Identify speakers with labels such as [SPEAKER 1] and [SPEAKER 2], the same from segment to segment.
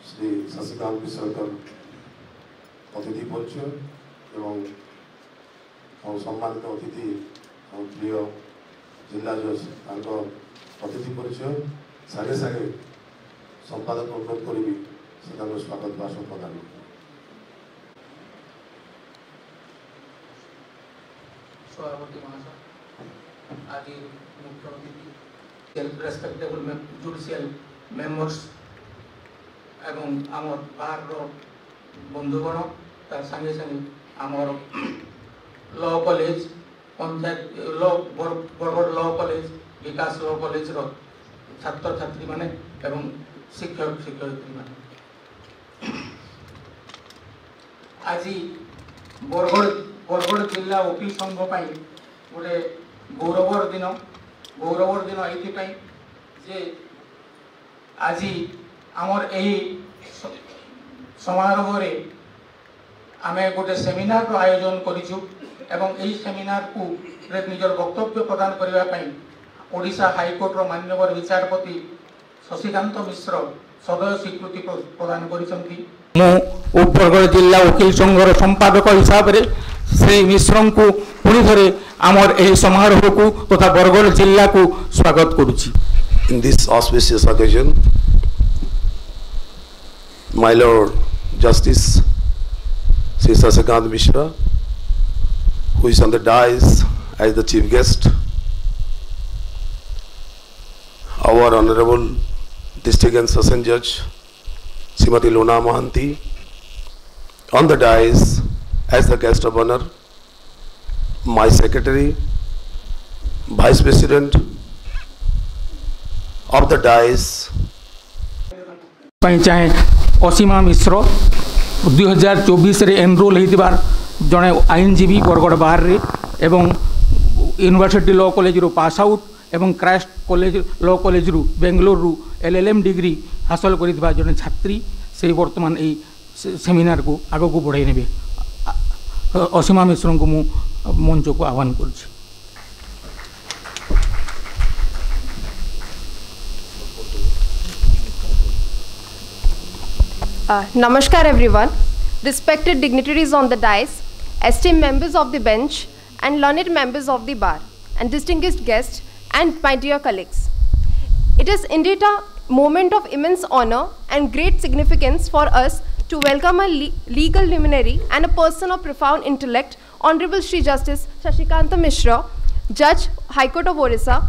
[SPEAKER 1] श्री शशिकांत विश्वकर अतिथि परिचय एवं सम्मानित अतिथि प्रिय जिला जज अतिथि परिचय सागे सागे संपादक अनुरोध करी से स्वागत भाषण प्रदान
[SPEAKER 2] सभापति महाशय आज मुख्य अतिथि रेस्पेक्टेबल जुडिशियल मेंबर्स एवं आमर बाहर बंधुगण तार संगे संगे आमर law college Panchayat law Bargarh law college Vikas law college रो छात्र छात्री माने एवं शिक्षक शिक्षयित्री माने आज बरगढ़ जिला वकील संघ गोटे गौरवर दिन ये जे आज आमर यही समारोह रे आमे गोटे सेमिनार आयोजन करिछु एवं यही सेमिनार को निजर वक्तव्य प्रदान करने ओडिशा हाईकोर्ट रो माननीय विचारपति शशिकांत मिश्र सदय स्वीकृति प्रदान करिसंती। बरगढ़ जिला वकील संघर संपादक हिसाब से श्री मिश्र को पुणी थे आमर यही समारोह को तथा बरगढ़ जिला को स्वागत करुछि।
[SPEAKER 1] In this auspicious occasion, my Lord Justice Sri Shashikant Mishra, who is on the dais as the chief guest, our Honorable District and Session Judge Srimati Lona Mohanty, on the dais as the guest of honor, my Secretary, Vice President of the dais,
[SPEAKER 2] चाहे असीमा मिश्र 2024 रे enrol होइतिबार जड़े आईनजीवी बरगढ़ बाहर रे एवं university law college रो pass out एवं Christ college law college रु बेंगलोर रु LLM degree हासिल करितबा जड़े छात्री से वर्तमान ए सेमिनार को आगो को बढ़ाई नेबे असीमा मिश्र को मु मंच को आह्वान करूछि।
[SPEAKER 3] Namaskar everyone, respected dignitaries on the dais, esteemed members of the bench and learned members of the bar and distinguished guests and my dear colleagues. It is indeed a moment of immense honor and great significance for us to welcome a legal luminary and a person of profound intellect, Honorable Shri Justice Shashikanta Mishra, Judge, High Court of Orissa.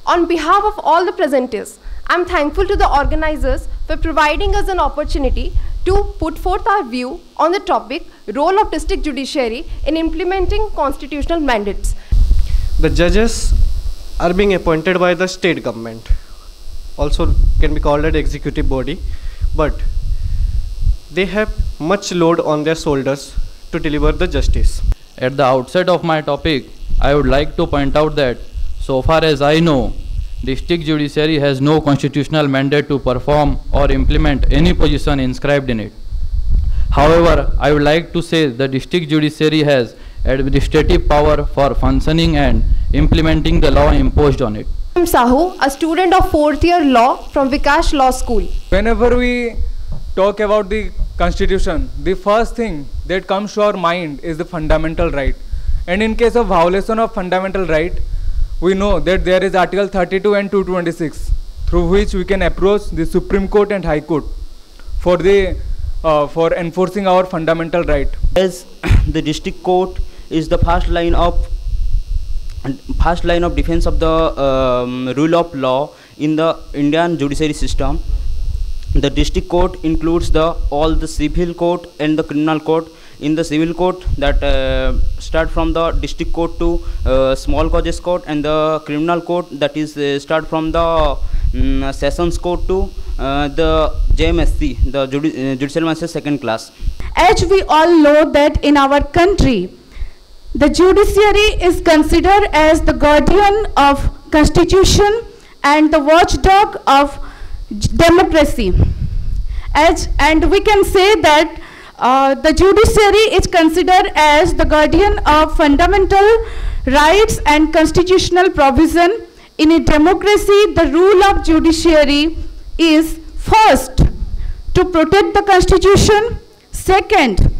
[SPEAKER 3] On behalf of all the presenters, I am thankful to the organizers for providing us an opportunity to put forth our view on the topic, role of district judiciary in implementing constitutional mandates.
[SPEAKER 4] The judges are being appointed by the state government also can be called an executive body, but they have much load on their shoulders to deliver the justice.
[SPEAKER 5] At the outset of my topic, I would like to point out that so far as I know, district judiciary has no constitutional mandate to perform or implement any position inscribed in it. However, I would like to say the district judiciary has administrative power for functioning and implementing the law imposed on it.
[SPEAKER 3] I'm Sahu, a student of 4th year law from Vikash Law School.
[SPEAKER 6] Whenever we talk about the constitution, the first thing that comes to our mind is the fundamental right. And in case of violation of fundamental right, we know that there is Article 32 and 226, through which we can approach the Supreme Court and High Court for enforcing our fundamental right.
[SPEAKER 7] As the district court is the first line of defense of the rule of law in the Indian judiciary system, the district court includes all the civil court and the criminal court. In the civil court, that start from the district court to small causes court, and the criminal court, that is start from the sessions court to the JMSC, the judicial magistrate second class.
[SPEAKER 8] As we all know that in our country, the judiciary is considered as the guardian of constitution and the watchdog of democracy. And we can say that the judiciary is considered as the guardian of fundamental rights and constitutional provision. In a democracy, the rule of judiciary is first, to protect the constitution; second,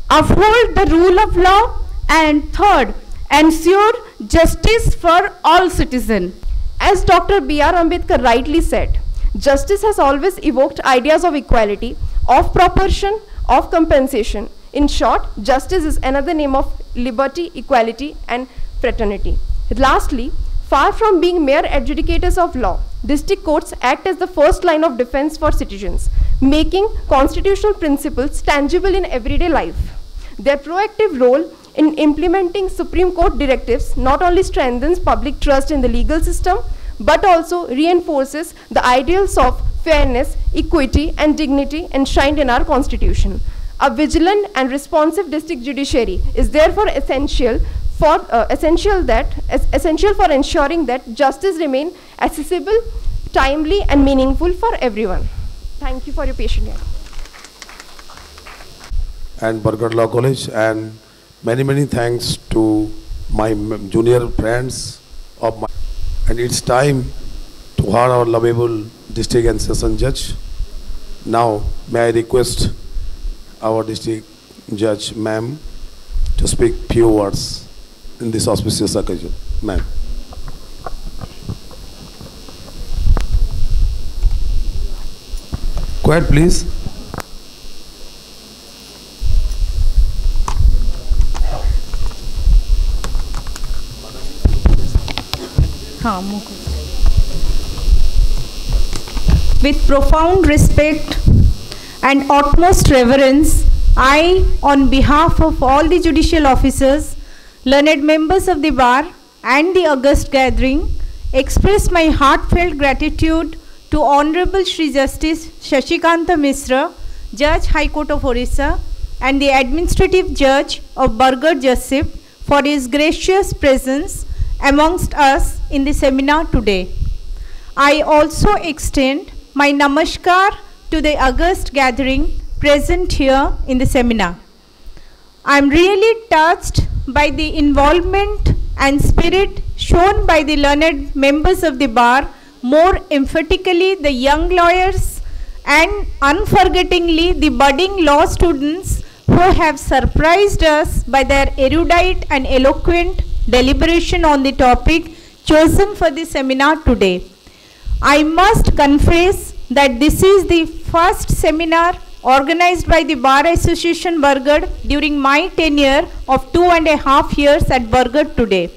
[SPEAKER 8] uphold the rule of law; and third, ensure justice for all citizens.
[SPEAKER 3] As Dr. B.R. Ambedkar rightly said, justice has always evoked ideas of equality, of proportion, of compensation. In short, justice is another name of liberty, equality, and fraternity. Lastly, far from being mere adjudicators of law, district courts act as the first line of defense for citizens, making constitutional principles tangible in everyday life. Their proactive role in implementing Supreme Court directives not only strengthens public trust in the legal system, but also reinforces the ideals of fairness, equity, and dignity enshrined in our Constitution. A vigilant and responsive district judiciary is therefore essential for ensuring that justice remain accessible, timely, and meaningful for everyone. Thank you for your patient hearing.
[SPEAKER 1] And Bargarh Law College, and many thanks to my junior friends of my. And it's time to hear our lovable district and session judge. Now, may I request our district judge, ma'am, to speak few words in this auspicious occasion. Ma'am. Quiet, please.
[SPEAKER 9] With profound respect and utmost reverence, I, on behalf of all the judicial officers, learned members of the bar and the august gathering, express my heartfelt gratitude to Honorable Shri Justice Shashikanta Misra, Judge High Court of Orissa, and the Administrative Judge of Bargarh Joseph for his gracious presence amongst us in the seminar today. I also extend my namaskar to the august gathering present here in the seminar. I am really touched by the involvement and spirit shown by the learned members of the bar, more emphatically the young lawyers and unforgettingly the budding law students who have surprised us by their erudite and eloquent deliberation on the topic chosen for the seminar today. I must confess that this is the first seminar organized by the Bar Association Bargarh during my tenure of 2.5 years at Bargarh today.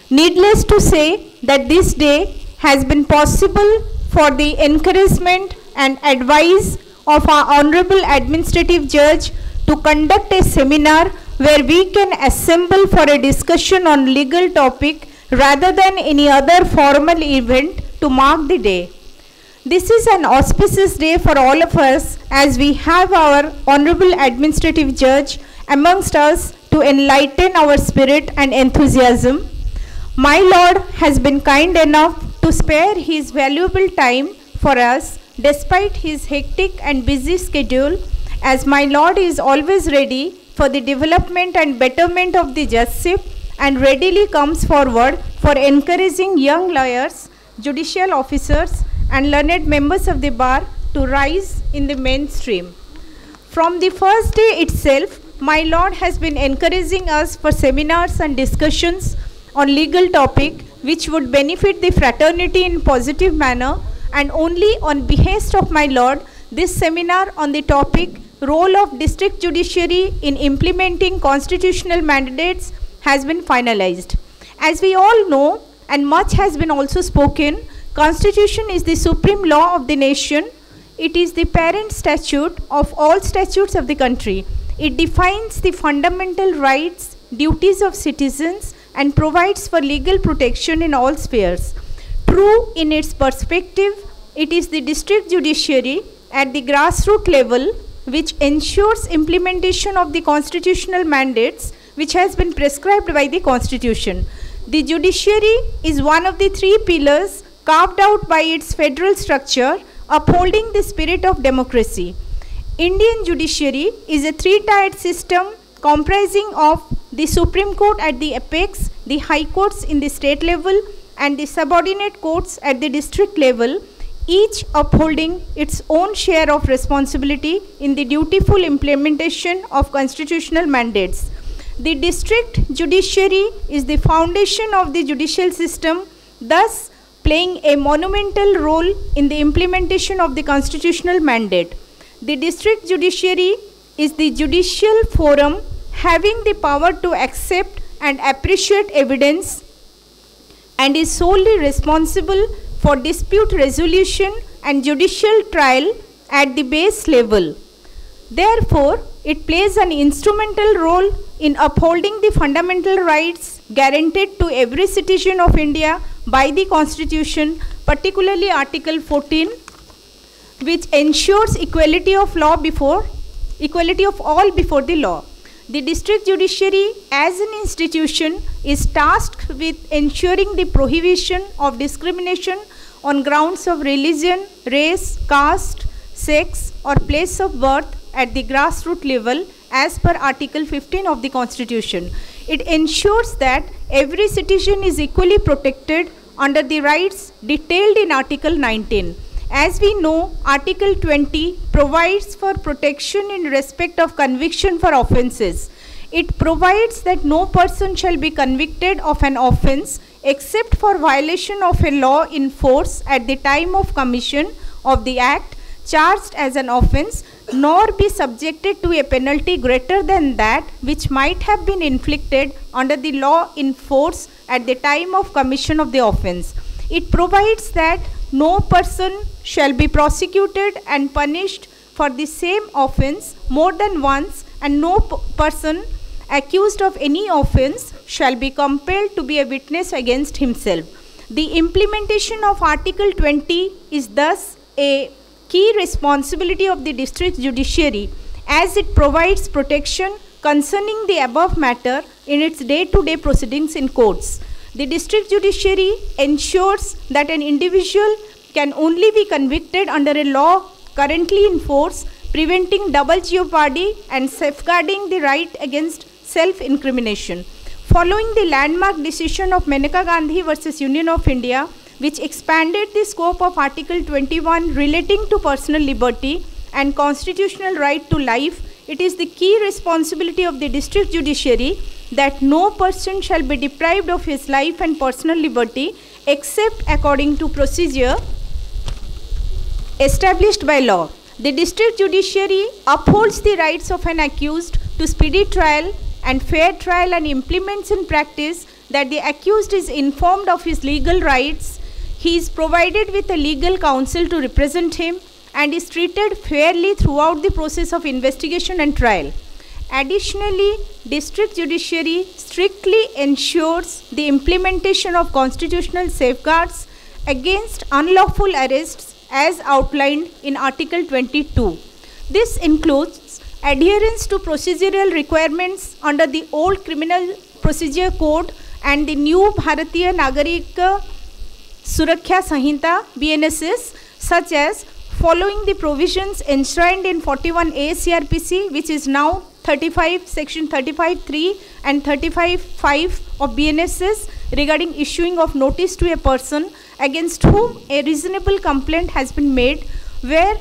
[SPEAKER 9] Needless to say that this day has been possible for the encouragement and advice of our Honorable Administrative Judge to conduct a seminar where we can assemble for a discussion on legal topic rather than any other formal event to mark the day. This is an auspicious day for all of us as we have our Honorable Administrative Judge amongst us to enlighten our spirit and enthusiasm. My Lord has been kind enough to spare his valuable time for us despite his hectic and busy schedule, as my Lord is always ready for the development and betterment of the justship and readily comes forward for encouraging young lawyers, judicial officers and learned members of the bar to rise in the mainstream. From the first day itself, my Lord has been encouraging us for seminars and discussions on legal topic which would benefit the fraternity in positive manner, and only on behest of my Lord, this seminar on the topic role of district judiciary in implementing constitutional mandates has been finalized. As we all know, and much has been also spoken, Constitution is the supreme law of the nation. It is the parent statute of all statutes of the country. It defines the fundamental rights, duties of citizens and provides for legal protection in all spheres. True in its perspective, it is the district judiciary at the grassroots level which ensures implementation of the constitutional mandates which has been prescribed by the Constitution. The judiciary is one of the three pillars carved out by its federal structure, upholding the spirit of democracy. Indian judiciary is a three-tiered system comprising of the Supreme Court at the apex, the high courts in the state level and the subordinate courts at the district level, each upholding its own share of responsibility in the dutiful implementation of constitutional mandates. The district judiciary is the foundation of the judicial system, thus playing a monumental role in the implementation of the constitutional mandate. The district judiciary is the judicial forum having the power to accept and appreciate evidence and is solely responsible for dispute resolution and judicial trial at the base level. Therefore, it plays an instrumental role in upholding the fundamental rights guaranteed to every citizen of India by the Constitution, particularly Article 14, which ensures equality of all before the law. The district judiciary as an institution is tasked with ensuring the prohibition of discrimination on grounds of religion, race, caste, sex or place of birth at the grassroots level as per Article 15 of the Constitution. It ensures that every citizen is equally protected under the rights detailed in Article 19. As we know, Article 20 provides for protection in respect of conviction for offences. It provides that no person shall be convicted of an offence except for violation of a law in force at the time of commission of the act charged as an offence, nor be subjected to a penalty greater than that which might have been inflicted under the law in force at the time of commission of the offence. It provides that no person shall be prosecuted and punished for the same offence more than once, and no person accused of any offence shall be compelled to be a witness against himself. The implementation of Article 20 is thus a key responsibility of the district judiciary, as it provides protection concerning the above matter in its day-to-day proceedings in courts. The district judiciary ensures that an individual can only be convicted under a law currently in force, preventing double jeopardy and safeguarding the right against self-incrimination. Following the landmark decision of Maneka Gandhi versus Union of India, which expanded the scope of Article 21 relating to personal liberty and constitutional right to life, it is the key responsibility of the district judiciary that no person shall be deprived of his life and personal liberty except according to procedure established by law. The district judiciary upholds the rights of an accused to speedy trial and fair trial and implements in practice that the accused is informed of his legal rights, he is provided with a legal counsel to represent him, and is treated fairly throughout the process of investigation and trial. Additionally, district judiciary strictly ensures the implementation of constitutional safeguards against unlawful arrests as outlined in Article 22. This includes adherence to procedural requirements under the old Criminal Procedure Code and the new Bharatiya Nagarika Suraksha Sanhita (BNSS), such as following the provisions enshrined in 41A CRPC, which is now 35 section 35(3) and 35(5) of BNSS regarding issuing of notice to a person against whom a reasonable complaint has been made, where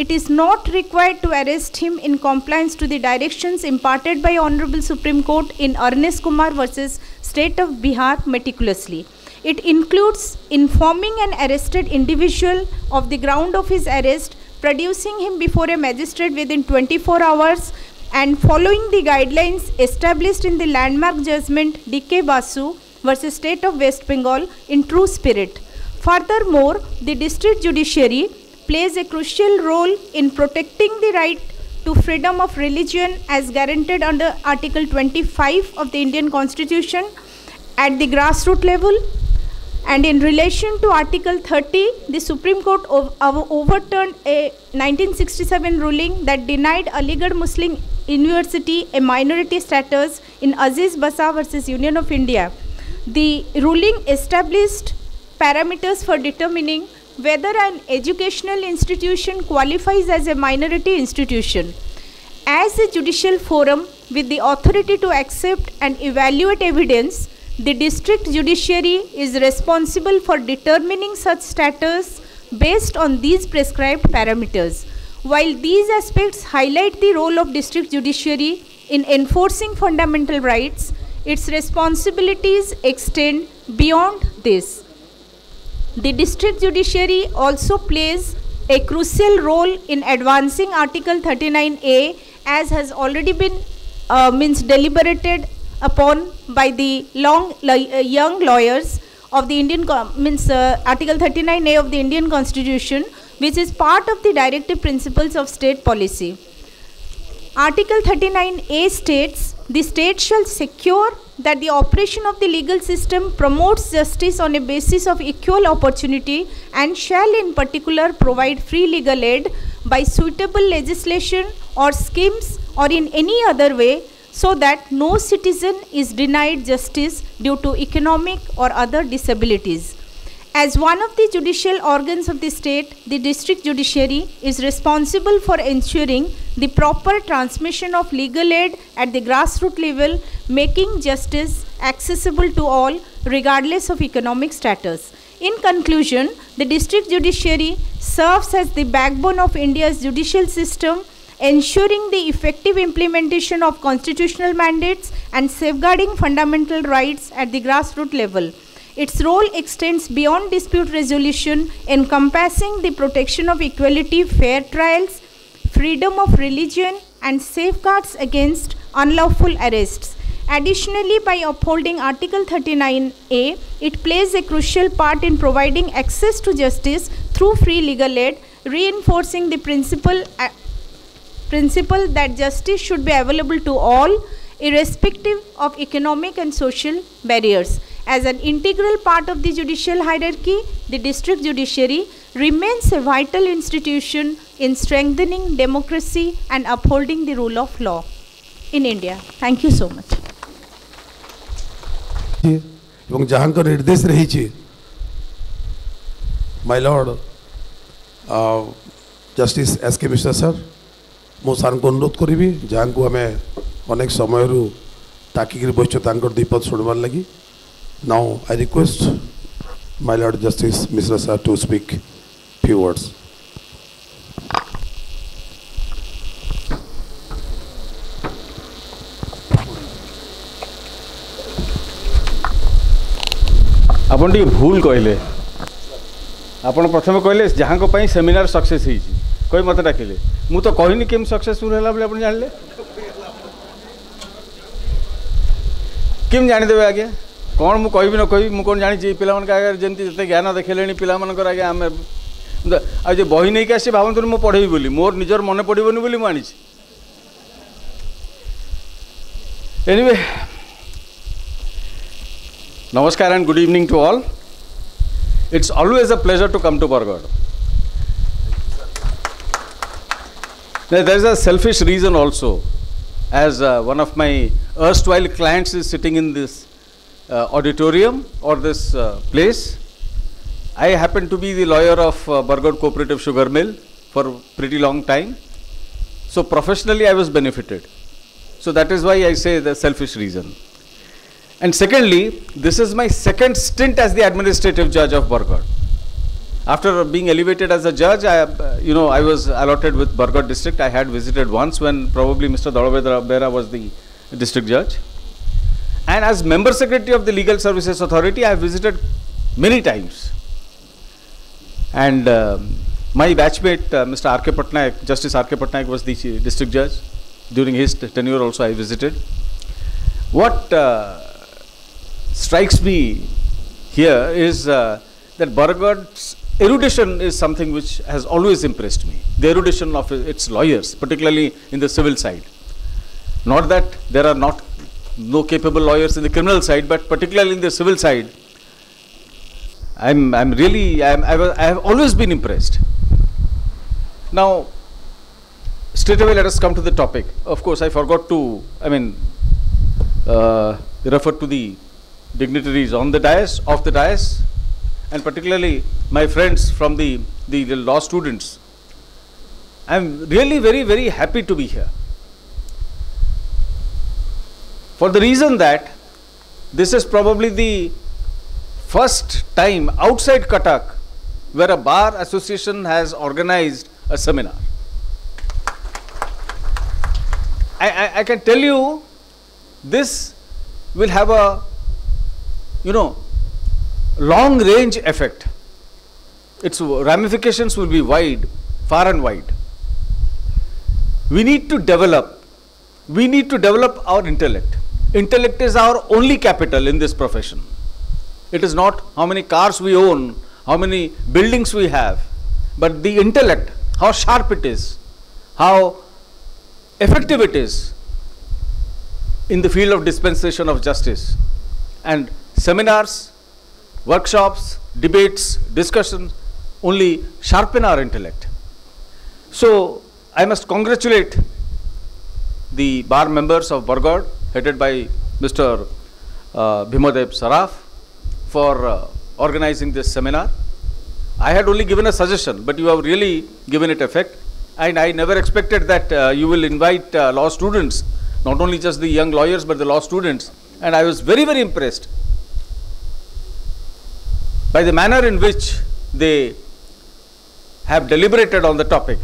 [SPEAKER 9] it is not required to arrest him in compliance to the directions imparted by Honorable Supreme Court in Ernest Kumar versus State of Bihar meticulously. It includes informing an arrested individual of the ground of his arrest, producing him before a magistrate within 24 hours, and following the guidelines established in the landmark judgment D.K. Basu versus State of West Bengal in true spirit. Furthermore, the district judiciary plays a crucial role in protecting the right to freedom of religion as guaranteed under Article 25 of the Indian Constitution at the grassroots level. And in relation to Article 30, the Supreme Court overturned a 1967 ruling that denied Aligarh Muslim University a minority status in Aziz Basa versus Union of India. The ruling established parameters for determining whether an educational institution qualifies as a minority institution. As a judicial forum with the authority to accept and evaluate evidence, the district judiciary is responsible for determining such status based on these prescribed parameters. While these aspects highlight the role of district judiciary in enforcing fundamental rights, its responsibilities extend beyond this. The district judiciary also plays a crucial role in advancing Article 39A, as has already been deliberated upon by the young lawyers of the Indian Article 39A of the Indian Constitution, which is part of the directive principles of state policy. Article 39A states, the state shall secure that the operation of the legal system promotes justice on a basis of equal opportunity and shall in particular provide free legal aid by suitable legislation or schemes or in any other way, so that no citizen is denied justice due to economic or other disabilities. As one of the judicial organs of the state, the district judiciary is responsible for ensuring the proper transmission of legal aid at the grassroots level, making justice accessible to all regardless of economic status. In conclusion, the district judiciary serves as the backbone of India's judicial system, ensuring the effective implementation of constitutional mandates and safeguarding fundamental rights at the grassroots level. Its role extends beyond dispute resolution, encompassing the protection of equality, fair trials, freedom of religion, and safeguards against unlawful arrests. Additionally, by upholding Article 39A, it plays a crucial part in providing access to justice through free legal aid, reinforcing the principle that justice should be available to all, irrespective of economic and social barriers. As an integral part of the judicial hierarchy, the district judiciary remains a vital institution in strengthening democracy and upholding the rule of law in India. Thank you so much.
[SPEAKER 1] এবং যাহাঙ্কর নির্দেশ রয়েছে my lord justice S K Mishra sir ମୁଁ ସାର୍ଙ୍କୁ ଅନୁରୋଧ କରିବି ଯାହାଙ୍କୁ ଆମେ ଅନେକ ସମୟରୁ ତାକିକିରି ବସିଛୁ ତାଙ୍କର ଦୀପଦ ଶୁଣିବାର ଲାଗି। Now I request my lord justice Mishra sir to speak few words.
[SPEAKER 10] ଆପଣ ଟିକେ ଭୁଲ କହିଲେ। ଆପଣ ପ୍ରଥମେ କହିଲେ ଯାହାଙ୍କ ପାଇଁ ସେମିନାର ସକ୍ସେସ୍ ହେଇଛି କହି ମୋତେ ଡାକିଲେ। ମୁଁ ତ କହିନି କେମିତି ସକ୍ସେସଫୁଲ୍ ହେଲା ବୋଲି ଆପଣ ଜାଣିଲେ? କେମିତି ଜାଣିଦେବେ ଆଜ୍ଞା? କ'ଣ ମୁଁ କହିବି ନ କହିବି ମୁଁ କ'ଣ ଜାଣିଛି? ପିଲାମାନଙ୍କ ଆଗରେ ଯେମିତି ଯେତେ ଜ୍ଞାନ ଦେଖେଇଲେଣି ପିଲାମାନଙ୍କର ଆଜ୍ଞା ଆମେ ଆଉ ଯେ ବହି ନେଇକି ଆସିଛି ଭାବନ୍ତୁନି ମୁଁ ପଢ଼େଇବି ବୋଲି, ମୋର ନିଜର ମନେ ପଡ଼ିବନି ବୋଲି ମୁଁ ଆଣିଛି। Anyway, Namaskar and good evening to all. It's always a pleasure to come to Bargarh. There is a selfish reason also. As one of my erstwhile clients is sitting in this auditorium or this place, I happen to be the lawyer of Bargarh Cooperative Sugar Mill for a pretty long time. So professionally I was benefited. So that is why I say the selfish reason. And secondly, this is my second stint as the administrative judge of Bargarh. After being elevated as a judge, I was allotted with Bargarh district. I had visited once when probably Mr. Dalabedra Bera was the district judge. And as member secretary of the Legal Services Authority, I have visited many times. And my batchmate, Mr. R.K. Patnaik, Justice R.K. Patnaik was the district judge. During his tenure also I visited. What strikes me here is that Bargarh's erudition is something which has always impressed me. The erudition of its lawyers, particularly in the civil side. Not that there are no capable lawyers in the criminal side, but particularly in the civil side, I have always been impressed. Now, straight away let us come to the topic. Of course, I forgot to, refer to the dignitaries on the dais, off the dais, and particularly my friends from the law students. I am really very, very happy to be here. For the reason that this is probably the first time outside Cuttack where a bar association has organized a seminar. I can tell you this will have a long range effect. Its ramifications will be wide, far and wide. We need to develop our intellect. Intellect is our only capital in this profession. It is not how many cars we own, how many buildings we have, but the intellect, how sharp it is, how effective it is in the field of dispensation of justice. And seminars, workshops, debates, discussions only sharpen our intellect. So I must congratulate the bar members of Bargarh, headed by Mr. Bhimadev Saraf, for organizing this seminar. I had only given a suggestion, but you have really given it effect. And I never expected that you will invite law students, not only just the young lawyers, but the law students. And I was very, very impressed by the manner in which they have deliberated on the topic.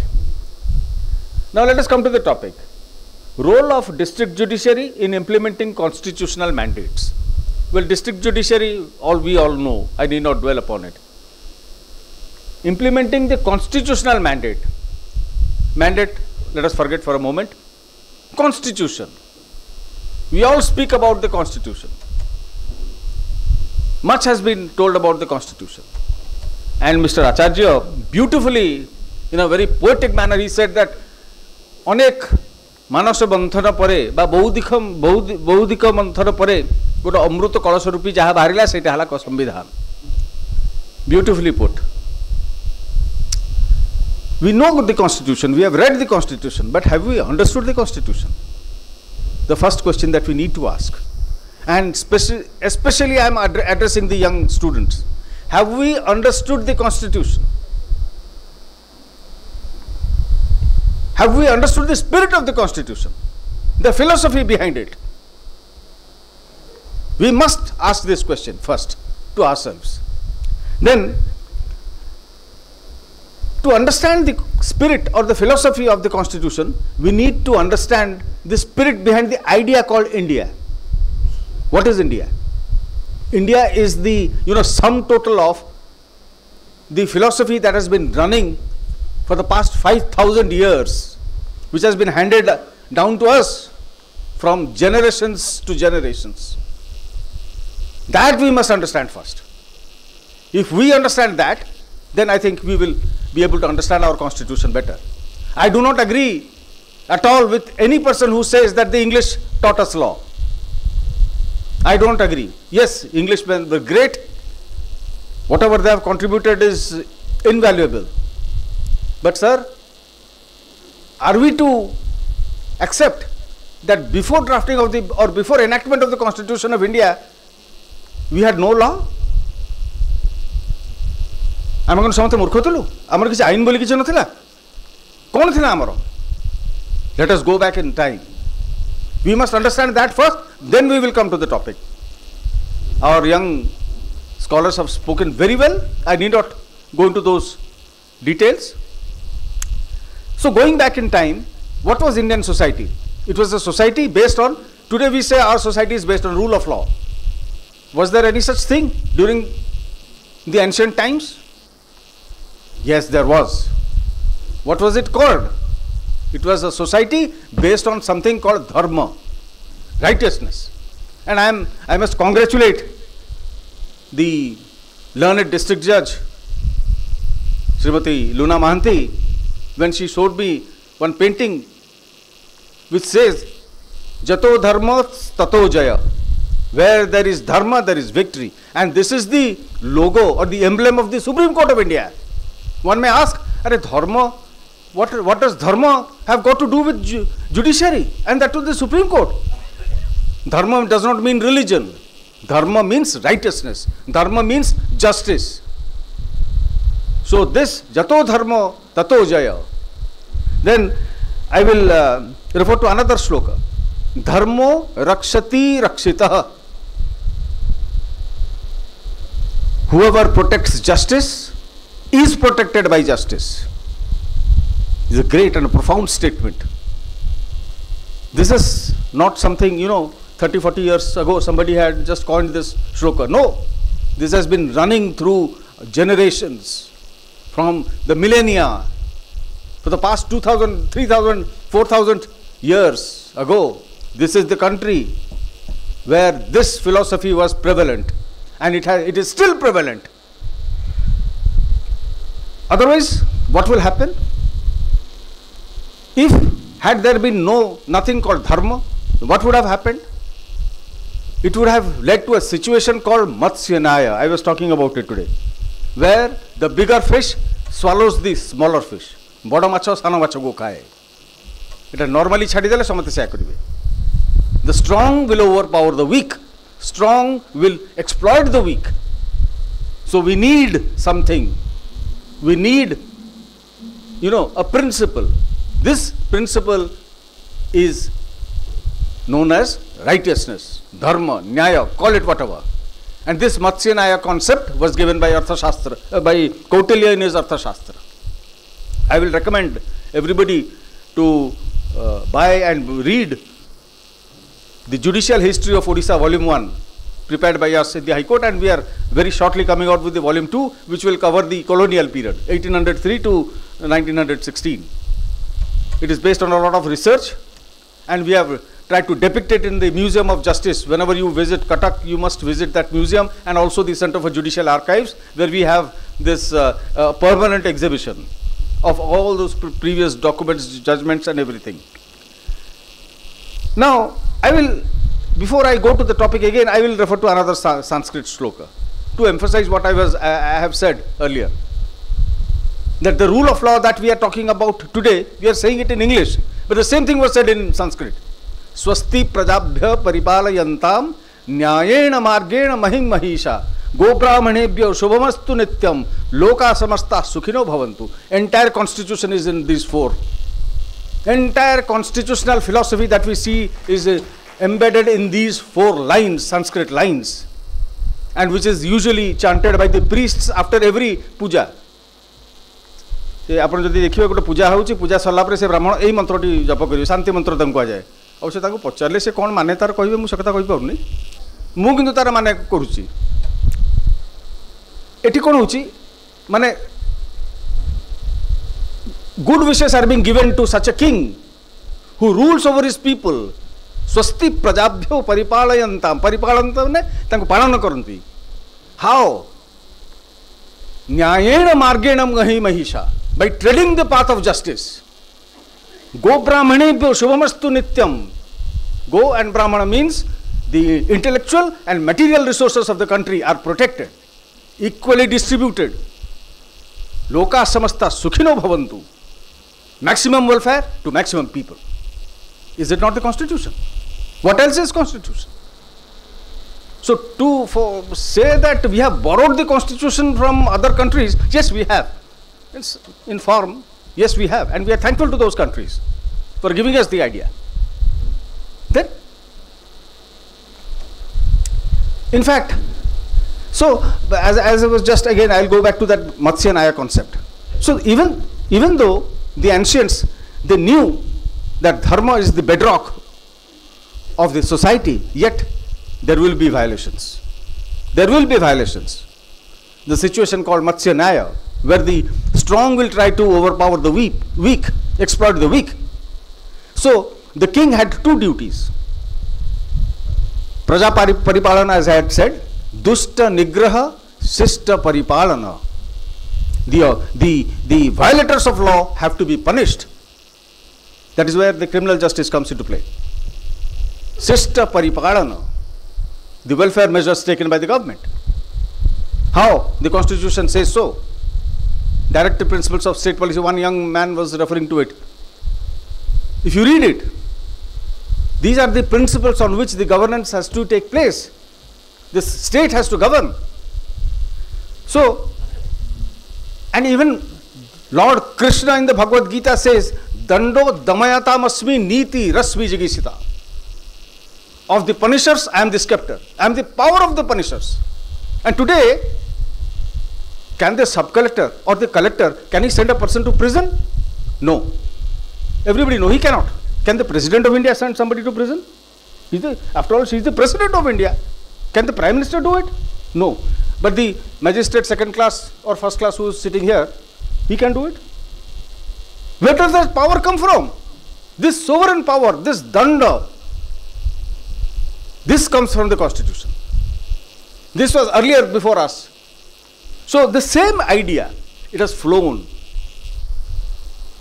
[SPEAKER 10] Now let us come to the topic. Role of district judiciary in implementing constitutional mandates. Well, district judiciary, we all know, I need not dwell upon it. Implementing the constitutional mandate. Mandate, let us forget for a moment. Constitution. We all speak about the Constitution. Much has been told about the Constitution. And Mr. Acharya beautifully, in a very poetic manner, he said that अनेक मानस बंधन परे बा बौद्धिक मंथन परे गोटे अमृत कलश रूपी जहाँ बाहर से संविधान. Beautifully put. We know the Constitution, we have read the Constitution, but have we understood the Constitution? The first question that we need to ask. And especially I am addressing the young students. Have we understood the Constitution? Have we understood the spirit of the Constitution? The philosophy behind it? We must ask this question first to ourselves. Then, to understand the spirit or the philosophy of the Constitution, we need to understand the spirit behind the idea called India. What is India? India is the sum total of the philosophy that has been running for the past 5,000 years, which has been handed down to us from generations to generations. That we must understand first. If we understand that, then I think we will be able to understand our Constitution better. I do not agree at all with any person who says that the English taught us law. I don't agree. Yes, Englishmen were great, Whatever they have contributed is invaluable. But sir, are we to accept that before drafting of the or before enactment of the Constitution of India, we had no law? आम कौन समस्त मूर्ख थलु आमर किसी आईन बोली किसी नथिला कौन थिला आमर let us go back in time. We must understand that first, then we will come to the topic. Our young scholars have spoken very well. I need not go into those details. So going back in time, what was Indian society? It was a society based on, today we say our society is based on rule of law. Was there any such thing during the ancient times? Yes, there was. What was it called? It was a society based on something called dharma, righteousness. And I must congratulate the learned district judge, Srimati Luna Mahanti, when she showed me one painting which says, Jato dharma tato jaya. Where there is dharma, there is victory. And this is the logo or the emblem of the Supreme Court of India. One may ask, Are dharma, what does dharma have got to do with judiciary and that to the Supreme Court? Dharma does not mean religion. Dharma means righteousness. Dharma means justice. So this Jato dharma tato jaya. Then I will refer to another shloka. Dharmo rakshati rakshitah. Whoever protects justice is protected by justice. It's a great and a profound statement. This is not something, 30, 40 years ago somebody had just coined this shloka. No, this has been running through generations from the millennia. For the past 2000, 3000, 4000 years ago, this is the country where this philosophy was prevalent, and it is still prevalent. Otherwise, what will happen? If had there been nothing called dharma, what would have happened? It would have led to a situation called Matsyanaya. I was talking about it today, where the bigger fish swallows the smaller fish. Boda macho sana macho go khaye. It normally chhadi dele samate se karibe. The strong will overpower the weak. Strong will exploit the weak. So we need something. We need, a principle. This principle is known as righteousness, dharma, nyaya, call it whatever. And this Matsyanaya concept was given by Arthashastra, by Kautilya in his Arthashastra. I will recommend everybody to buy and read the Judicial History of Odisha, Volume 1, prepared by us in the High Court, and we are very shortly coming out with the Volume 2, which will cover the colonial period, 1803 to 1916. It is based on a lot of research, and we have tried to depict it in the Museum of Justice. Whenever you visit Cuttack, you must visit that museum, and also the Center for Judicial Archives, where we have this permanent exhibition of all those previous documents, judgments and everything. Now, before I go to the topic again, I will refer to another Sanskrit shloka to emphasize what I have said earlier. That the rule of law that we are talking about today, we are saying it in English, but the same thing was said in Sanskrit. Swasti prajabhya paripalayantam nyayena margena mahim mahisha gobrahmanebhyo shubhamastu nityam loka samasta sukhino bhavantu. Entire constitution is in these four. Entire constitutional philosophy that we see is embedded in these four lines, Sanskrit lines, and which is usually chanted by the priests after every puja. ଆପଣ ଯଦି ଦେଖିବେ ଗୋଟେ ପୂଜା ହେଉଛି, ପୂଜା ସରିଲା ପରେ ସେ ବ୍ରାହ୍ମଣ ଏଇ ମନ୍ତ୍ରଟି ଜପ କରିବେ, ଶାନ୍ତି ମନ୍ତ୍ର ତାଙ୍କୁ କୁହାଯାଏ। ଆଉ ସେ ତାଙ୍କୁ ପଚାରିଲେ ସେ କ'ଣ ମାନେ ତାର କହିବେ, ମୁଁ ସେ କଥା କହିପାରୁନି, ମୁଁ କିନ୍ତୁ ତାର ମାନେ କରୁଛି। ଏଠି କ'ଣ ହେଉଛି ମାନେ good wishes are being given to such a king who rules over his people. Swasti prajabhyo paripalayantam. Paripalayantam ne tanku palana karanti. How? Nyayena margenam gahi mahisha. By treading the path of justice. Go brahmanebhyo shubhamastu nityam. Go and brahmana means the intellectual and material resources of the country are protected. equally distributed. Loka samasta sukhino bhavantu. Maximum welfare to maximum people. Is it not the Constitution? What else is Constitution? So to say that we have borrowed the Constitution from other countries, yes we have. It's in form, yes we have, and we are thankful to those countries for giving us the idea. Then, in fact, so as I was just again, I'll go back to that Matsya Nyaya concept. So even though the ancients, they knew that dharma is the bedrock of the society, yet there will be violations. There will be violations. The situation called Matsya Nyaya, where the strong will try to overpower the weak, exploit the weak. So the king had two duties. Praja Paripalana, as I had said, Dusta Nigraha, Sista Paripalana. The violators of law have to be punished. That is where the criminal justice comes into play. Sista Paripalana, the welfare measures taken by the government. How? The Constitution says so. Directive principles of state policy, one young man was referring to it. If you read it, these are the principles on which the governance has to take place. This state has to govern. So, and even Lord Krishna in the Bhagavad Gita says, Dando Damayatam Asmi Niti Rasmi Jigisita. Of the punishers, I am the scepter. I am the power of the punishers. And today, can the sub-collector or the collector, can he send a person to prison? No. Everybody knows he cannot. Can the President of India send somebody to prison? After all, she is the President of India. Can the Prime Minister do it? No. But the magistrate second class or first class who is sitting here, he can do it. Where does that power come from? This sovereign power, this danda, this comes from the Constitution. This was earlier before us. So the same idea, it has flown.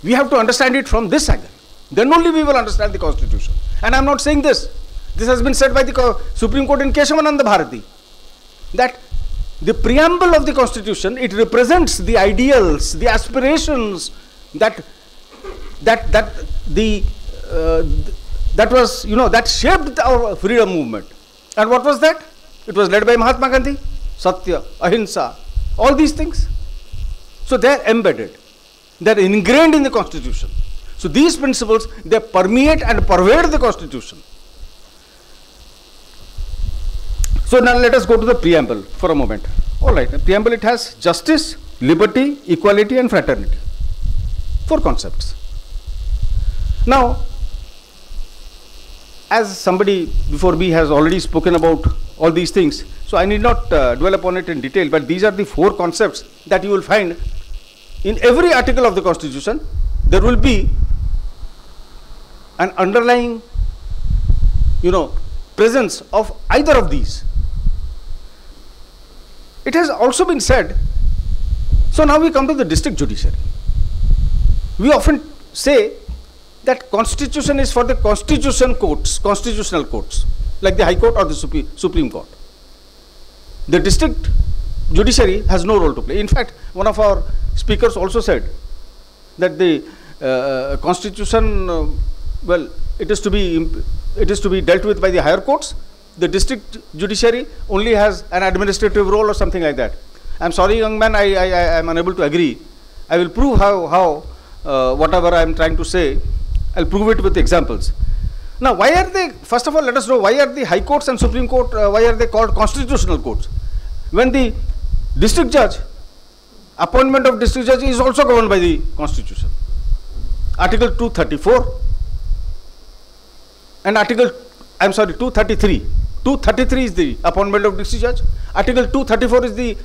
[SPEAKER 10] We have to understand it from this angle. Then only we will understand the Constitution. And I am not saying this. This has been said by the Supreme Court in Keshavananda Bharati. That the preamble of the Constitution, it represents the ideals, the aspirations that was, that shaped our freedom movement. And what was that? It was led by Mahatma Gandhi, Satya, Ahimsa, all these things. So they are embedded. They are ingrained in the Constitution. So these principles, they permeate and pervade the Constitution. So now let us go to the preamble for a moment. All right, the preamble, it has justice, liberty, equality and fraternity. 4 concepts. Now, as somebody before me has already spoken about all these things, so I need not dwell upon it in detail, but these are the 4 concepts that you will find in every article of the Constitution. There will be an underlying, presence of either of these. It has also been said, so now we come to the district judiciary. We often say that Constitution is for the constitutional courts, like the High Court or the Supreme Court. The district judiciary has no role to play. In fact, one of our speakers also said that the Constitution, it is to be dealt with by the higher courts. The district judiciary only has an administrative role or something like that. I am sorry, young man, I am unable to agree. I will prove how whatever I am trying to say, I will prove it with examples. Now, why are they, first of all, let us know, why are the High Courts and Supreme Court, why are they called constitutional courts? When the district judge, appointment of district judge is also governed by the Constitution. Article 234 and 233. 233 is the appointment of district judge. Article 234 is the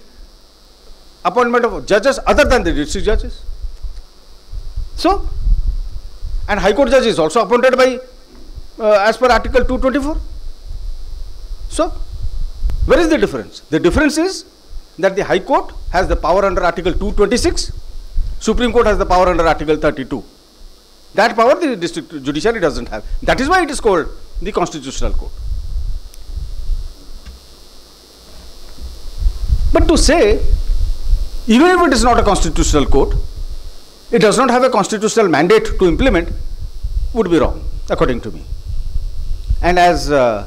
[SPEAKER 10] appointment of judges other than the district judges. So, and High Court judge is also appointed by, as per Article 224. So, where is the difference? The difference is that the High Court has the power under Article 226, Supreme Court has the power under Article 32. That power the district judiciary doesn't have. That is why it is called the Constitutional Court. But to say, even if it is not a constitutional court, it does not have a constitutional mandate to implement, would be wrong, according to me. And as the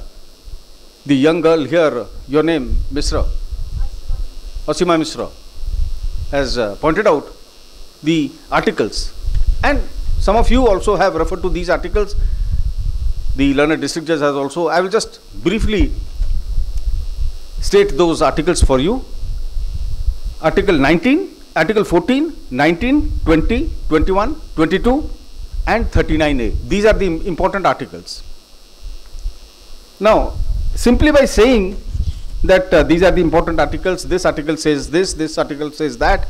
[SPEAKER 10] young girl here, your name, Misra, Asima Misra, has pointed out the articles, and some of you also have referred to these articles. The learned district judge has also. I will just briefly state those articles for you. Article 19, Article 14, 19, 20, 21, 22 and 39A. These are the important articles. Now, simply by saying that these are the important articles, this article says this article says that,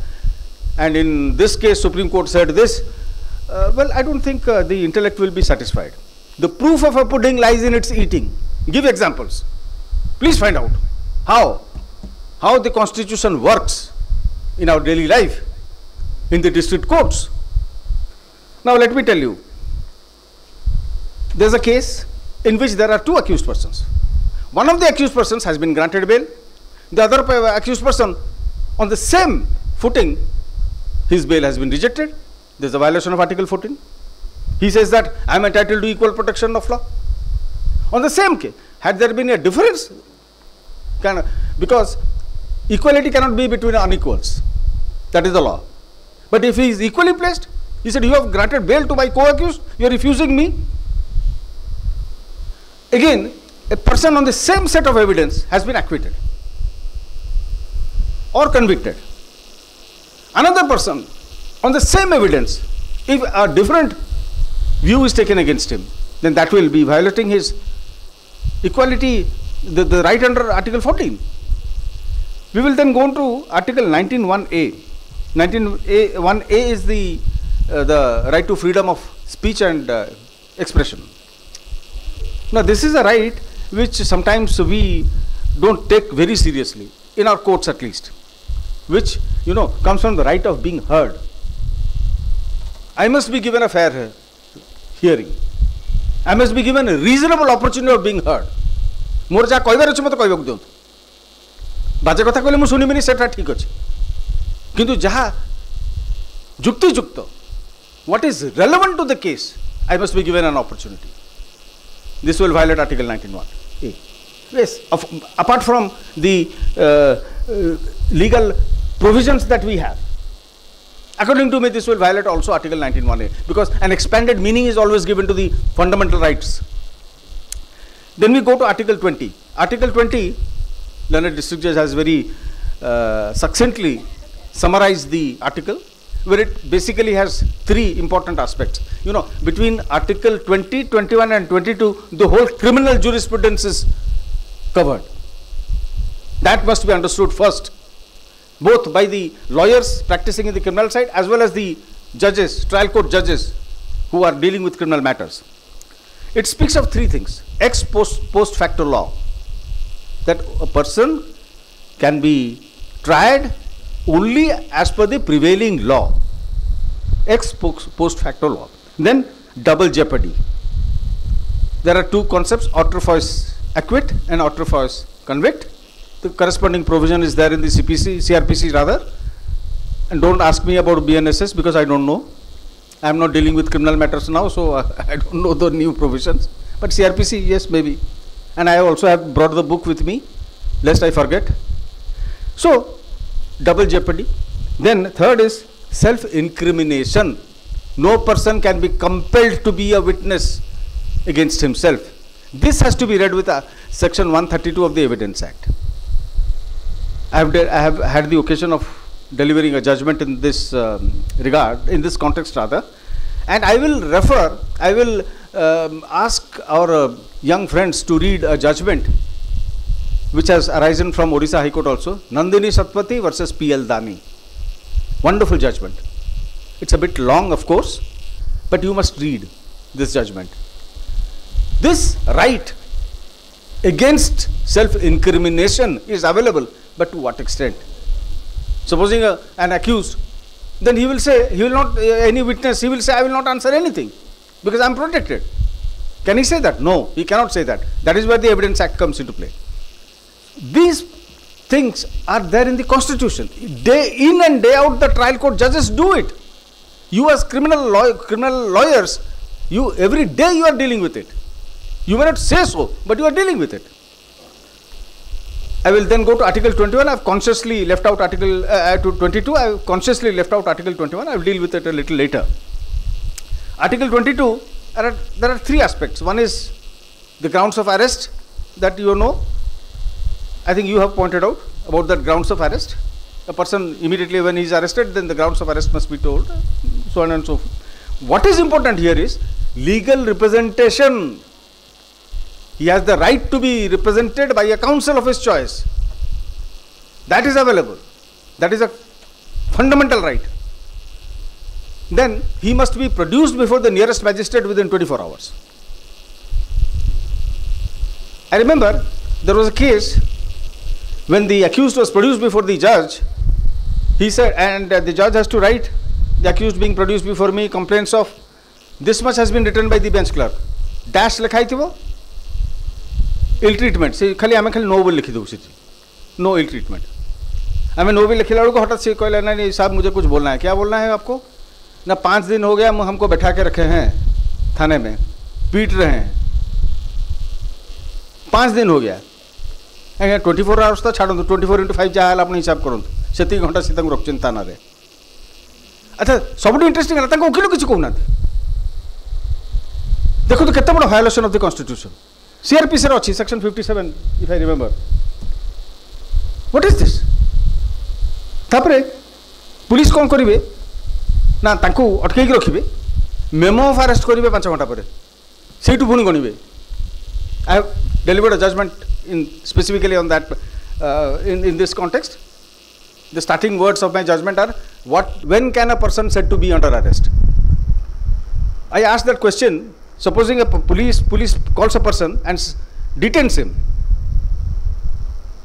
[SPEAKER 10] and in this case Supreme Court said this, well, I don't think the intellect will be satisfied. The proof of a pudding lies in its eating. Give examples. Please find out how the constitution works in our daily life in the district courts. Now let me tell you, there is a case in which there are two accused persons. One of the accused persons has been granted bail, the other accused person on the same footing, his bail has been rejected. There is a violation of Article 14. He says that I am entitled to equal protection of law. On the same case, had there been a difference, because equality cannot be between unequals, that is the law. But if he is equally placed, he said, you have granted bail to my co-accused, you are refusing me. Again, a person on the same set of evidence has been acquitted or convicted. Another person on the same evidence, if a different view is taken against him, then that will be violating his equality, the right under Article 14. We will then go on to Article 19(1)(a). 19(1)(a) is the right to freedom of speech and expression. Now, this is a right which sometimes we don't take very seriously, in our courts at least, which comes from the right of being heard. I must be given a fair hearing. I must be given a reasonable opportunity of being heard. मोर जा कहबार अछि मते कहबाक दियौ बाजे कथा कहले मु सुनिबिनी सेटा ठीक अछि किंतु जहा जुक्ति जुक्त what is relevant to the case, I must be given an opportunity. This will violate Article 19(1)(a). Yes, apart from the legal provisions that we have, according to me, this will violate also Article 19(1)(a), because an expanded meaning is always given to the fundamental rights. Then we go to Article 20. Article 20, learned district judge has very succinctly summarized the article, where it basically has three important aspects. Between Article 20, 21 and 22, the whole criminal jurisprudence is covered. That must be understood first, both by the lawyers practicing in the criminal side as well as the judges, trial court judges who are dealing with criminal matters. It speaks of three things. Ex post facto law, that a person can be tried only as per the prevailing law. Ex post facto law. Then double jeopardy. There are two concepts, autrefois acquit and autrefois convict. The corresponding provision is there in the CRPC rather. And don't ask me about BNSS because I don't know. I am not dealing with criminal matters now, so I don't know the new provisions. But CRPC, yes, maybe. And I also have brought the book with me, lest I forget. So, double jeopardy. Then third is self-incrimination. No person can be compelled to be a witness against himself. This has to be read with Section 132 of the Evidence Act. I have had the occasion of delivering a judgment in this regard, in this context rather, and I will ask our young friends to read a judgment which has arisen from Odisha High Court also, Nandini Satpathy versus P.L. Dani. Wonderful judgment. It's a bit long, of course, but you must read this judgment. This right against self-incrimination is available, but to what extent? Supposing an accused, then he will say, he will not, any witness, he will say, I will not answer anything because I am protected. Can he say that? No, he cannot say that. That is where the Evidence Act comes into play. These things are there in the constitution. Day in and day out the trial court judges do it. You as criminal lawyers, you every day you are dealing with it. You may not say so, but you are dealing with it. I will then go to Article 21. I have consciously left out Article 22. I have consciously left out Article 21. I will deal with it a little later. Article 22, there are three aspects. One is the grounds of arrest that you know. I think you have pointed out about that grounds of arrest. A person immediately when he is arrested, then the grounds of arrest must be told, so on and so forth. What is important here is legal representation. He has the right to be represented by a counsel of his choice. That is available. That is a fundamental right. Then he must be produced before the nearest magistrate within 24 hours. I remember there was a case when the accused was produced before the judge. He said, and the judge has to write, the accused being produced before me complains of this much has been written by the bench clerk. Dash लिखाई थी वो ill treatment से खाली आमे खाली no बोल लिखी दो उसी no ill treatment. हमें नो भी लिखी लाड़ू को हटात से कोई लेना नहीं साहब मुझे कुछ बोलना है. क्या बोलना है आपको? ना 5 दिन हो गया हमको बैठा के रखे हैं थाने में, पीट रहे हैं. 5 दिन हो गया. 24 आवर्स तो छाड़ो 24x5 जहाँ अपने हिसाब करूँ से घंटा से रख चिंता ना रहे. अच्छा सब इंटरेस्टिंग है वकिल किसी कहूना देखो तो केते बड़ violation of the constitution. CRP से अच्छी section 57 if I remember. What is this? तापरे पुलिस कौन करेंगे ना अटकई रखिए मेमो ऑफ अरेस्ट करेंगे 5 घंटा पर से पुणी गणवे. I have delivered a judgement in specifically on that in this context. The starting words of my judgment are when can a person said to be under arrest? I asked that question. Supposing a police calls a person and detains him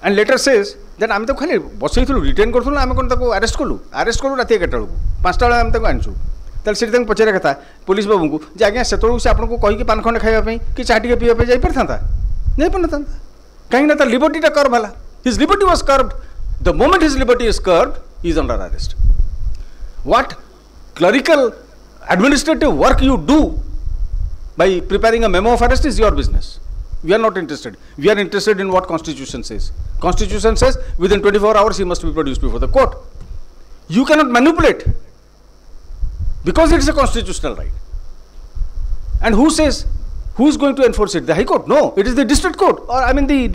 [SPEAKER 10] and later says that आम तो खाली बसई retain करूँ आम कौन arrest कलु राति 11 बेलू 5टा बेले आम आनीचु ताल से पचारे कथा पुलिस बाबू को जे आज्ञा से आपको कहीकि पान खंडे खावाई कि चा टे पीवा जा पार था नहीं पार था कहीं ना लिबर्टी कर्व है. His liberty was curbed. The moment his liberty is curbed, he is under arrest. What clerical administrative work you do by preparing a memo of arrest is your business. We are not interested. We are interested in what Constitution says. Constitution says within 24 hours he must be produced before the court. You cannot manipulate because it is a constitutional right. And who says? Who is going to enforce it? The High Court? No, it is the district court, or I mean the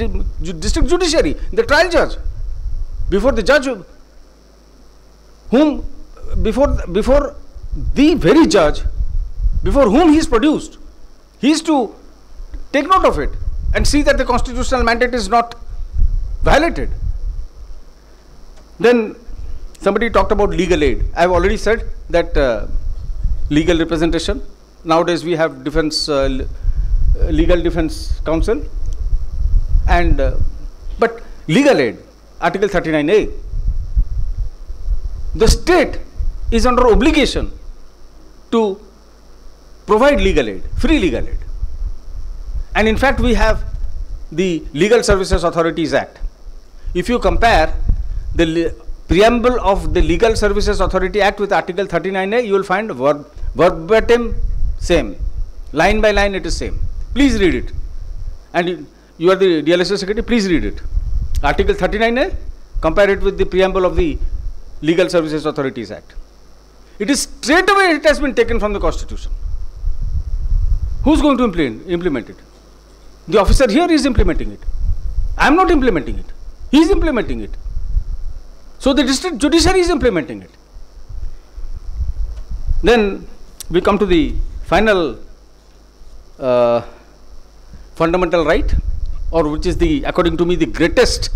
[SPEAKER 10] district judiciary, the trial judge. Before the judge, before the very judge, before whom he is produced, he is to take note of it and see that the constitutional mandate is not violated. Then somebody talked about legal aid. I have already said that legal representation. Nowadays we have defense. Legal Defense Council and but legal aid, Article 39A, the state is under obligation to provide legal aid, free legal aid. And in fact we have the Legal Services Authorities Act. If you compare the preamble of the Legal Services Authority Act with Article 39A, you will find verbatim same, line by line it is same. Please read it, and you are the DLSS secretary, please read it. Article 39A, compare it with the preamble of the Legal Services Authorities Act. It is straight away it has been taken from the Constitution. Who is going to implement it? The officer here is implementing it. I am not implementing it. He is implementing it. So the district judiciary is implementing it. Then we come to the final fundamental right, or which is the, according to me, the greatest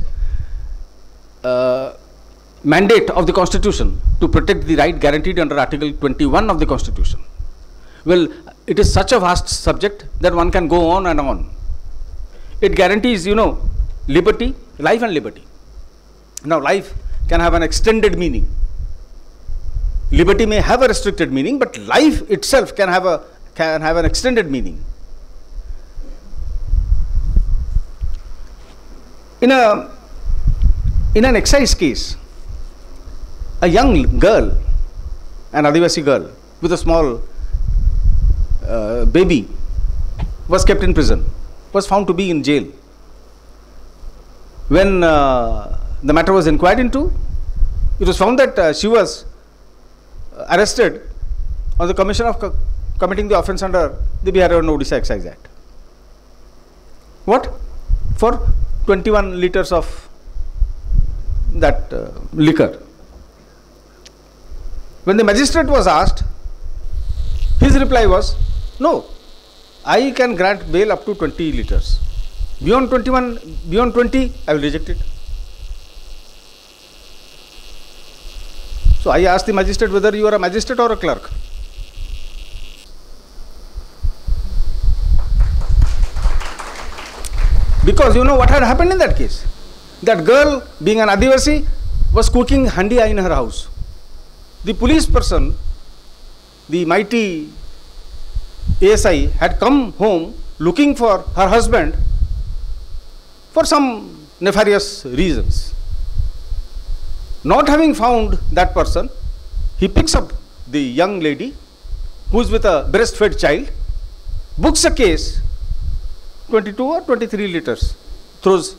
[SPEAKER 10] mandate of the Constitution to protect the right guaranteed under Article 21 of the Constitution. Well, it is such a vast subject that one can go on and on. It guarantees, liberty, life and liberty. Now, life can have an extended meaning. Liberty may have a restricted meaning, but life itself can have an extended meaning. In a in an excise case, a young girl, an Adivasi girl with a small baby was kept in prison, was found to be in jail. When the matter was inquired into, it was found that she was arrested on the commission of committing the offence under the Bihar and Odisha Excise Act. What? For 21 litres of that liquor. When the magistrate was asked, his reply was, no, I can grant bail up to 20 litres. Beyond 21, beyond 20, I will reject it. So I asked the magistrate whether you are a magistrate or a clerk. Because you know what had happened in that case? That girl, being an Adivasi, was cooking handiya in her house. The police person, the mighty ASI, had come home looking for her husband for some nefarious reasons. Not having found that person, he picks up the young lady who is with a breastfed child, books a case, 22 or 23 litres, throws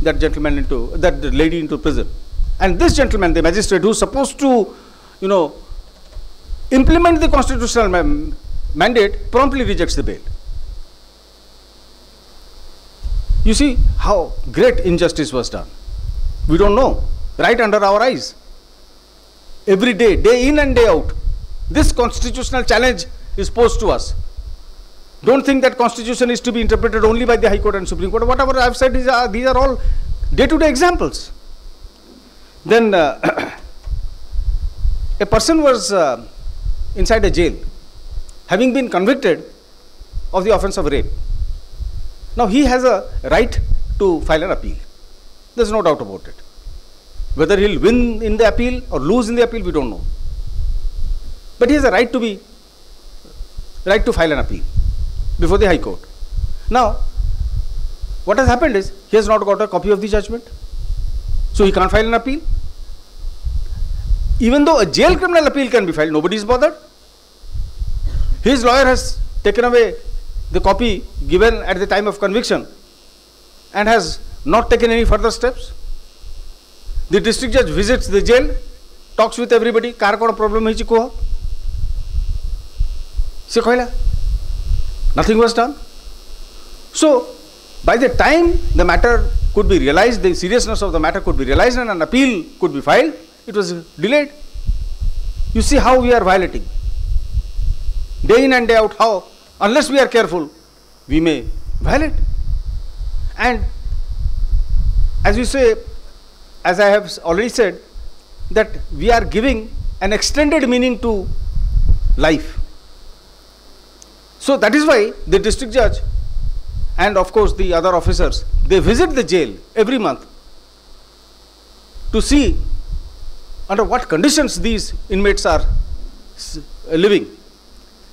[SPEAKER 10] that gentleman into, that lady into prison. And this gentleman, the magistrate, who is supposed to, implement the constitutional mandate, promptly rejects the bail. You see how great injustice was done. We don't know, right under our eyes. Every day, day in and day out, this constitutional challenge is posed to us. Don't think that constitution is to be interpreted only by the High Court and Supreme Court. Whatever I have said, these are all day-to-day examples. Then a person was inside a jail, having been convicted of the offence of rape. Now he has a right to file an appeal. There is no doubt about it. Whether he will win in the appeal or lose in the appeal, we don't know. But he has a right to file an appeal before the High Court. Now, what has happened is, he has not got a copy of the judgment, so he can't file an appeal. Even though a jail criminal appeal can be filed, nobody is bothered. His lawyer has taken away the copy given at the time of conviction and has not taken any further steps. The district judge visits the jail, talks with everybody, car कोण problem है Chico से कहला, nothing was done. So by the time the matter could be realized, the seriousness of the matter could be realized and an appeal could be filed, it was delayed. You see how we are violating. Day in and day out, how, unless we are careful, we may violate. And as you say, as I have already said, that we are giving an extended meaning to life. So that is why the district judge and of course the other officers, they visit the jail every month to see under what conditions these inmates are living.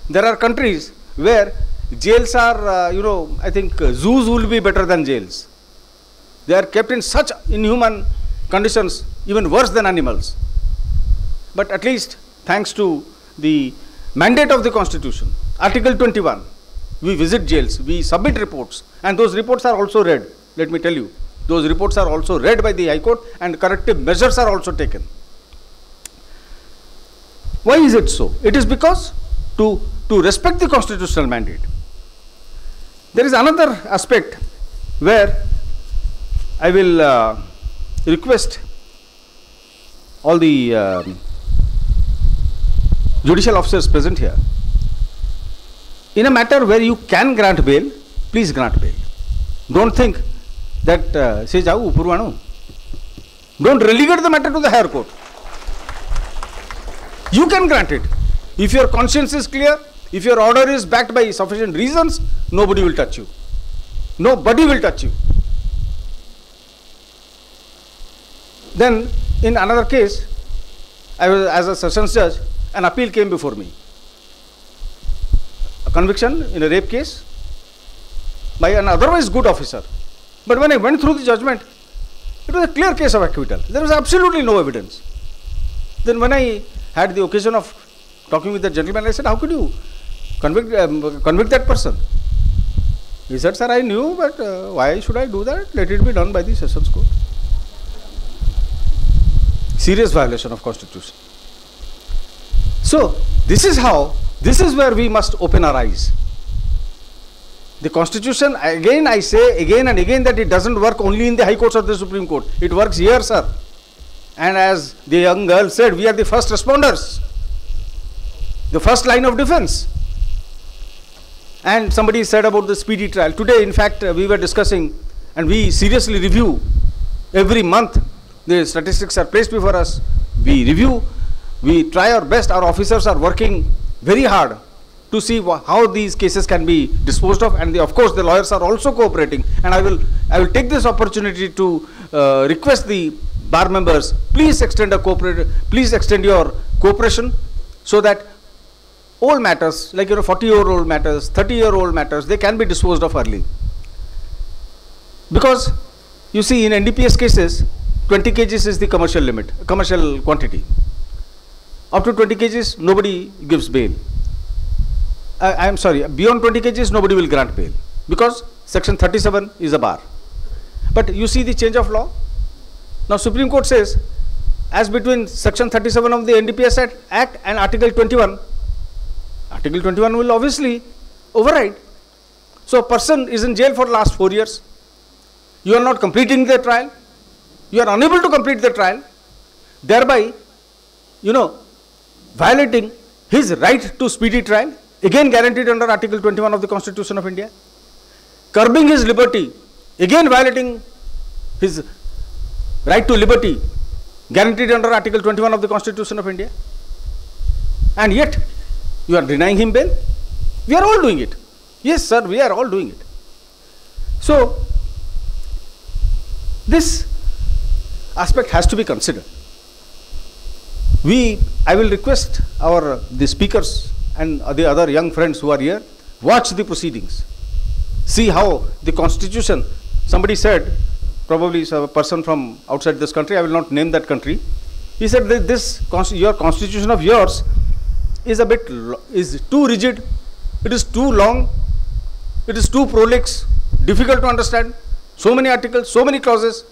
[SPEAKER 10] There are countries where jails are, I think zoos will be better than jails. They are kept in such inhuman conditions, even worse than animals. But at least thanks to the mandate of the Constitution, Article 21, we visit jails, we submit reports, and those reports are also read. Let me tell you, those reports are also read by the High Court and corrective measures are also taken. Why is it so? It is because to respect the constitutional mandate. There is another aspect where I will request all the judicial officers present here. In a matter where you can grant bail, please grant bail. Don't think that say jau upuru. Don't relegate the matter to the higher court. You can grant it. If your conscience is clear, if your order is backed by sufficient reasons, nobody will touch you. Nobody will touch you. Then, in another case, I was as a sessions judge, an appeal came before me. A conviction in a rape case by an otherwise good officer. But when I went through the judgment, It was a clear case of acquittal. There was absolutely no evidence. Then when I had the occasion of talking with the gentleman, I said, how could you convict that person? He said, sir, I knew, but why should I do that? Let it be done by the Sessions Court. Serious violation of Constitution. So, this is where we must open our eyes. The Constitution, again I say again and again that it doesn't work only in the High Courts or the Supreme Court. It works here, sir. And as the young girl said, we are the first responders. The first line of defense. And somebody said about the speedy trial. Today, in fact, we were discussing, and we seriously review every month. The statistics are placed before us. We review. We try our best. Our officers are working very hard to see how these cases can be disposed of, and of course the lawyers are also cooperating. And I will take this opportunity to request the bar members, please extend your cooperation, so that all matters like 40-year-old matters, 30-year-old matters, they can be disposed of early. Because you see, in NDPS cases, 20 kgs is the commercial limit, commercial quantity. Up to 20 kgs, nobody gives bail. I am sorry, beyond 20 kgs, nobody will grant bail, because Section 37 is a bar. But you see the change of law. Now Supreme Court says, as between Section 37 of the NDPS Act and Article 21, Article 21 will obviously override. So a person is in jail for the last 4 years. You are not completing the trial. You are unable to complete the trial, thereby, violating his right to speedy trial, again guaranteed under Article 21 of the Constitution of India. Curbing his liberty, again violating his right to liberty, guaranteed under Article 21 of the Constitution of India. And yet, you are denying him bail. We are all doing it. Yes, sir, we are all doing it. So, this aspect has to be considered. I will request the speakers and the other young friends who are here, watch the proceedings. See how the Constitution, somebody said, probably a person from outside this country, I will not name that country, he said that your Constitution of yours is too rigid, it is too long, it is too prolix, difficult to understand, so many articles, so many clauses.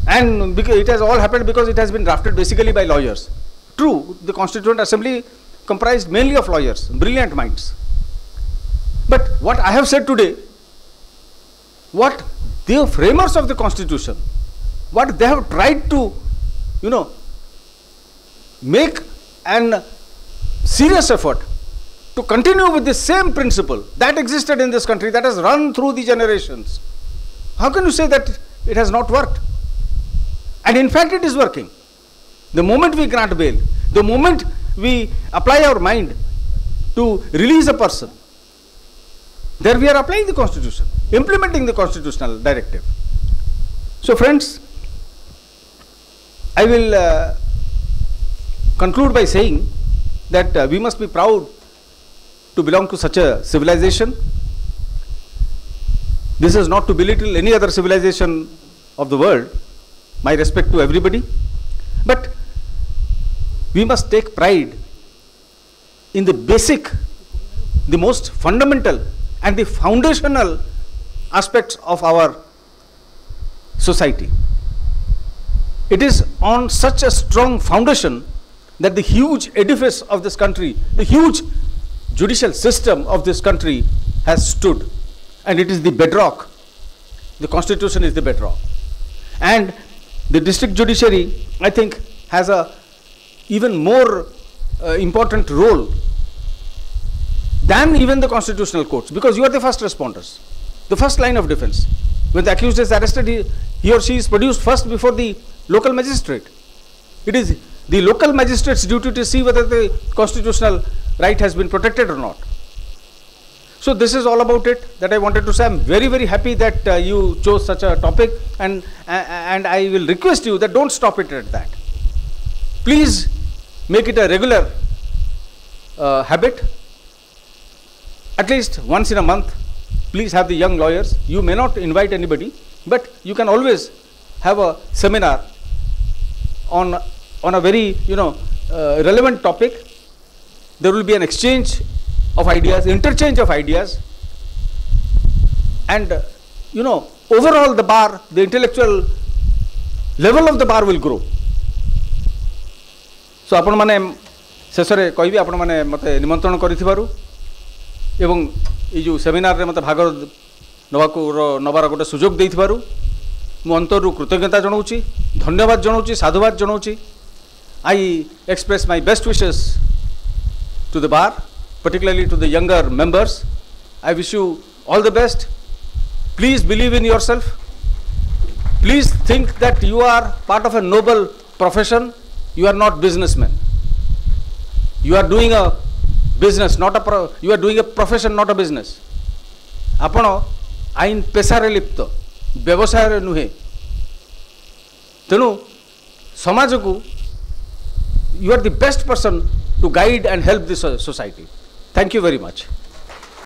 [SPEAKER 10] And because it has all happened because it has been drafted basically by lawyers. True, the Constituent Assembly comprised mainly of lawyers, brilliant minds. But what I have said today, what the framers of the Constitution, what they have tried to, make an serious effort to continue with the same principle that existed in this country, that has run through the generations. How can you say that it has not worked? And in fact, it is working. The moment we grant bail, the moment we apply our mind to release a person, there we are applying the Constitution, implementing the constitutional directive. So friends, I will conclude by saying that we must be proud to belong to such a civilization. This is not to belittle any other civilization of the world. My respect to everybody. But we must take pride in the basic, the most fundamental and the foundational aspects of our society. It is on such a strong foundation that the huge edifice of this country, the huge judicial system of this country has stood, and it is the bedrock. The Constitution is the bedrock. And the district judiciary, I think, has a even more important role than even the constitutional courts, because you are the first responders, the first line of defense. When the accused is arrested, he or she is produced first before the local magistrate. It is the local magistrate's duty to see whether the constitutional right has been protected or not. So this is all about it that I wanted to say. I am very, very happy that you chose such a topic, and I will request you that don't stop it at that. Please make it a regular habit. At least once in a month, please have the young lawyers. You may not invite anybody. but you can always have a seminar on a very relevant topic. There will be an exchange of ideas, interchange of ideas, and overall the bar, the intellectual level of the bar will grow. So आपण माने शेषरे कहबी आपण माने मते निमंत्रण करिथिबारु एवं ए जो seminar रे मते भाग नबार गोटे सुजोग देइथिबारु मु अंतरु कृतज्ञता जनाउची, धन्यवाद जनाउची, साधुवाद जनाउची. I express my best wishes to the bar, particularly to the younger members. I wish you all the best. Please believe in yourself. Please think that you are part of a noble profession. You are not businessmen. You are doing a business, you are doing a profession, not a business. आपण आईन पेशारे लिप्त, व्यवसाय नुहे. तेणु समाज को you are the best person to guide and help this society. Thank you very much.